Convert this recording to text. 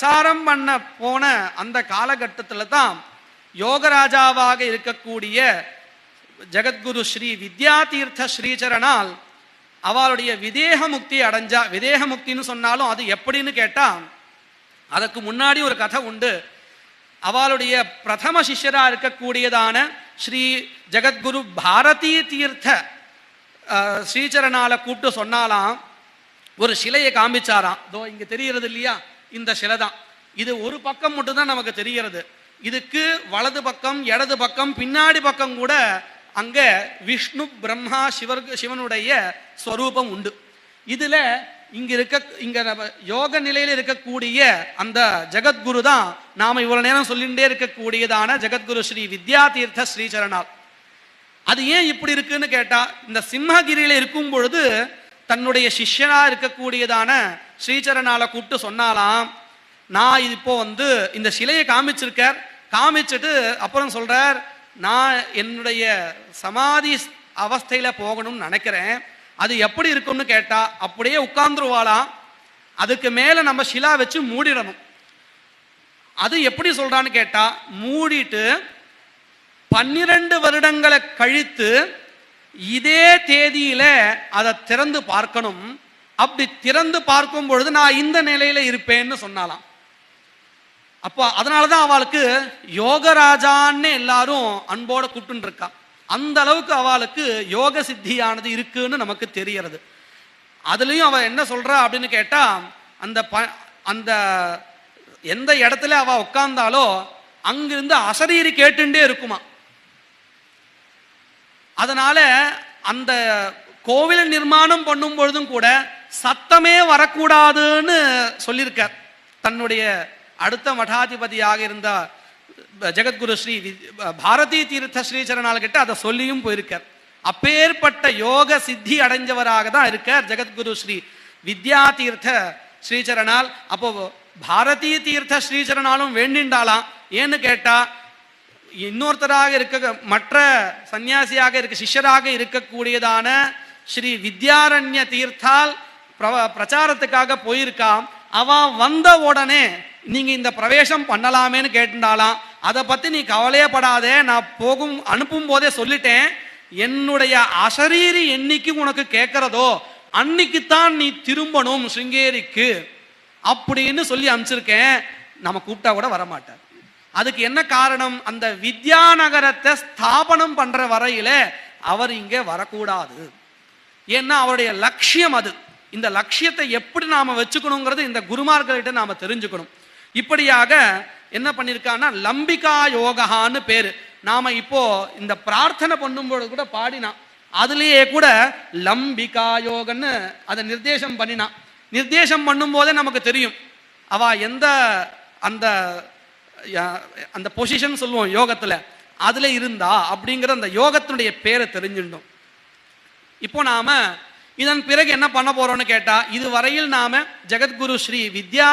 பிரச்சாரம் பண்ண போன அந்த காலகட்டத்தில் தான் யோகராஜாவாக இருக்கக்கூடிய ஜெகத்குரு ஸ்ரீ வித்யாதீர்த்த ஸ்ரீசரணால் அவளுடைய விதேக முக்தி அடைஞ்சா. விதேக முக்தின்னு சொன்னாலும் அது எப்படின்னு கேட்டா, அதற்கு முன்னாடி ஒரு கதை உண்டு. அவளுடைய பிரதம சிஷ்யரா இருக்கக்கூடியதான ஸ்ரீ ஜெகத்குரு பாரதி தீர்த்த ஸ்ரீசரணால கூப்பிட்டு சொன்னாலாம், ஒரு சிலையை காமிச்சாராம். இதோ இங்க தெரிகிறது இல்லையா, இந்த சிலை தான். இது ஒரு பக்கம் மட்டும்தான் நமக்கு தெரிகிறது. இதுக்கு வலது பக்கம், இடது பக்கம், பின்னாடி பக்கம் கூட அங்க விஷ்ணு பிரம்மா சிவனுடைய ஸ்வரூபம் உண்டு. இதுல இங்க யோக நிலையில இருக்கக்கூடிய அந்த ஜெகத்குரு தான் நாம இவ்வளவு நேரம் சொல்லிட்டே இருக்கக்கூடியதான ஜெகத்குரு ஸ்ரீ வித்யாதீர்த்த ஸ்ரீசரணால். அது ஏன் இப்படி இருக்குன்னு கேட்டா, இந்த சிம்மகிரியில இருக்கும் பொழுது தன்னுடைய சிஷ்யனா இருக்கக்கூடியதான ஸ்ரீசரணால கூப்பிட்டு சொன்னாலாம், நான் இப்போ இந்த சிலையை காமிச்சிருக்கார். காமிச்சிட்டு அப்புறம் சொல்றார், நான் என்னுடைய சமாதி அவஸ்தையில போகணும்னு நினைக்கிறேன். அது எப்படி இருக்கும்னு கேட்டா, அப்படியே உட்கார்ந்துருவாளாம். அதுக்கு மேல நம்ம சிலா வச்சு மூடிடணும். அது எப்படி சொல்றான்னு கேட்டா, மூடிட்டு 12 வருடங்களை கழித்து இதே தேதியில அதை திறந்து பார்க்கணும். அப்படி திறந்து பார்க்கும் பொழுது நான் இந்த நிலையில இருப்பேன்னு சொன்னாலாம். அப்போ அதனாலதான் அவளுக்கு யோகராஜான்னு எல்லாரும் அன்போட கூப்பிட்டு இருக்கா. அந்த அளவுக்கு அவளுக்கு யோக சித்தியானது இருக்குன்னு நமக்கு தெரியறது. அதுலயும் அவ என்ன சொல்றா அப்படின்னு கேட்டா, அந்த எந்த இடத்துல அவ உட்கார்ந்தாலோ அங்கிருந்து அசரீரி கேட்டுண்டே இருக்குமா. அதனால அந்த கோவில் நிர்மாணம் பண்ணும் பொழுதும் கூட சத்தமே வரக்கூடாதுன்னு சொல்லியிருக்கார். தன்னுடைய அடுத்த மடாதிபதியாக இருந்த ஜெகத்குரு ஸ்ரீ பாரதி தீர்த்த ஸ்ரீசரணால் கிட்ட அதை சொல்லியும் போயிருக்கார். அப்பேற்பட்ட யோக சித்தி அடைஞ்சவராக தான் இருக்கார் ஜெகத்குரு ஸ்ரீ வித்யாதீர்த்த ஸ்ரீசரணால். அப்போ பாரதி தீர்த்த ஸ்ரீசரணாலும் வேண்டிண்டாலாம். ஏன்னு கேட்டா, இன்னொருத்தராக இருக்க மற்ற சன்னியாசியாக இருக்க சிஷ்யராக இருக்கக்கூடியதான ஸ்ரீ வித்யாரண்ய தீர்த்தால் பிரச்சாரத்துக்காக போயிருக்காம். அவ வந்த உடனே நீங்க இந்த பிரவேசம் பண்ணலாமேன்னு கேட்டுண்டாலாம். அதை பத்தி நீ கவலையே படாதே, நான் அனுப்பும் போதே சொல்லிட்டேன், என்னுடைய அசரீரி என்னைக்கு உனக்கு கேட்கிறதோ அன்னைக்குத்தான் நீ திரும்பணும் சிருங்கேரிக்கு அப்படின்னு சொல்லி அனுப்பிச்சிருக்கேன். நம்ம கூப்பிட்டா கூட வரமாட்டார். அதுக்கு என்ன காரணம்? அந்த வித்யாநகரத்தை ஸ்தாபனம் பண்ற வரையில அவர் இங்கே வரக்கூடாது. ஏன்னா அவருடைய லட்சியம் அது. இந்த லட்சியத்தை எப்படி நாம வச்சுக்கணுங்கிறது இந்த குருமார்கிட்ட நாம தெரிஞ்சுக்கணும். இப்படியாக என்ன பண்ணிருக்கான்னா, லம்பிகா யோகான்னு பேரு. நாம இப்போ இந்த பிரார்த்தனை பண்ணும்போது கூட பாடினா, அதுலேயே கூட லம்பிகா யோகன்னு அதை நிர்தேசம் பண்ணினா. நிர்தேசம் பண்ணும் போதே நமக்கு தெரியும் அவ எந்த அந்த பொசிஷன் சொல்லுவோம் யோகத்துல, அதுல இருந்தா அப்படிங்கிற அந்த யோகத்தினுடைய பேரை தெரிஞ்சுட்டோம். இப்போ நாம இதன் பிறகு என்ன பண்ண போறோம்னு கேட்டா, இதுவரையில் நாம ஜெகத்குரு ஸ்ரீ வித்யா